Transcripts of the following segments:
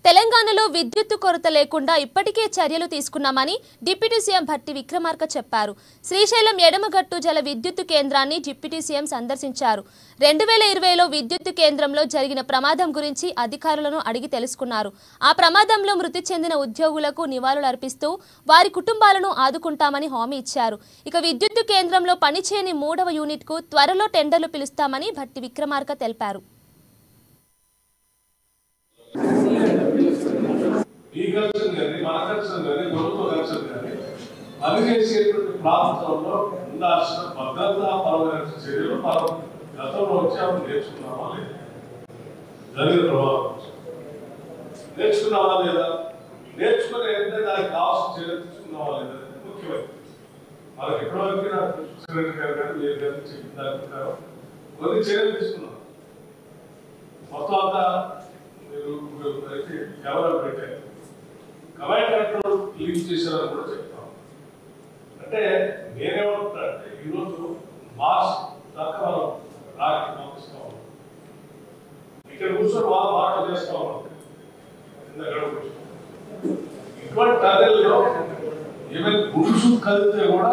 తెలంగాణలో విద్యుత్తు కొరత లేకుండా ఇప్పటికే చర్యలు తీసుకున్నామని డిప్యూటీ సీఎం భట్టి విక్రమార్క చెప్పారు. శ్రీశైలం ఎడమగట్టు జల విద్యుత్తు కేంద్రాన్ని డిప్యూటీ సీఎం సందర్శించారు. 2020లో విద్యుత్తు కేంద్రంలో జరిగిన ప్రమాదం గురించి అధికారులను అడిగి తెలుసుకున్నారు. ఆ ప్రమాదంలో మృతి చెందిన ఉద్యోగులకు నివాళులు అర్పిస్తూ వారి కుటుంబాలను ఆదుకుంటామని హామీ ఇచ్చారు. ఇక విద్యుత్తు కేంద్రంలో పనిచేయని 3వ యూనిట్కు త్వరలో టెండర్లు పిలుస్తామని భట్టి విక్రమార్క తెలిపారు. పనిచేసేటువంటి ప్రాంతంలో ఉండాల్సిన భద్రతాపరమైన చర్యలు మనం గతంలో వచ్చి నేర్చుకున్నామా లేదా, జరిగిన ప్రభావం నేర్చుకున్నామా లేదా, నేర్చుకుని ఏంటంటే దానికి కావాల్సిన చర్యలు తీసుకున్నామా లేదా ముఖ్యమైనది. మనకి ఎప్పటివరకు నాకు సెక్రటరీ గారు కానీ మీరు కానీ చెప్పిన దాని ప్రకారం కొన్ని చర్యలు తీసుకున్నాం. మొత్తం అంతా మీరు కెమెరా పెట్టారు, కమాండ్ కంట్రోల్ లీవ్ చేశారని కూడా చెప్తాం. అంటే నేనేమంటున్నా అంటే ఈరోజు మార్చ్ దాకా మనం రాకి పంపిస్తా ఉన్నాం. ఇక్కడ కూర్చొని వాళ్ళు మాటలు చేస్తా ఉన్నాం. ఇటువంటి టర్నెల్లో ఈవెన్ గుడుసు కలిగితే కూడా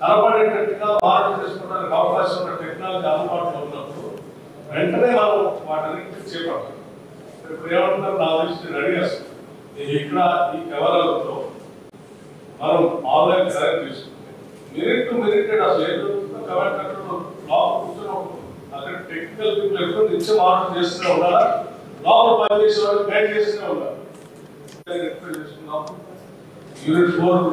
కనపడేటట్టుగా మాటలు చేసుకోవడానికి అవకాశం ఉన్న టెక్నాలజీ అందుబాటులో ఉన్నప్పుడు వెంటనే మనం వాటిని చేపట్టాలి. ఇప్పుడు ఏమంటున్నారు, నా దృష్టి రెడీ చేస్తాం. ఇక్కడ ఈ కెమెరాలతో మనం ఆన్లైన్ కనెక్ట్ చేసుకుంటే మినిట్ టు మినిట్ అసలు ఏం జరుగుతుందో కమాండ్ కంట్రోల్ లోపల కూర్చొని అక్కడ టెక్నికల్ పీపుల్ ఎప్పుడు నిత్యం ఆర్డర్ చేస్తూనే ఉండాలా, లోపల పనిచేసే వాళ్ళు గైడ్ చేస్తూనే ఉండాలి. యూనిట్ 4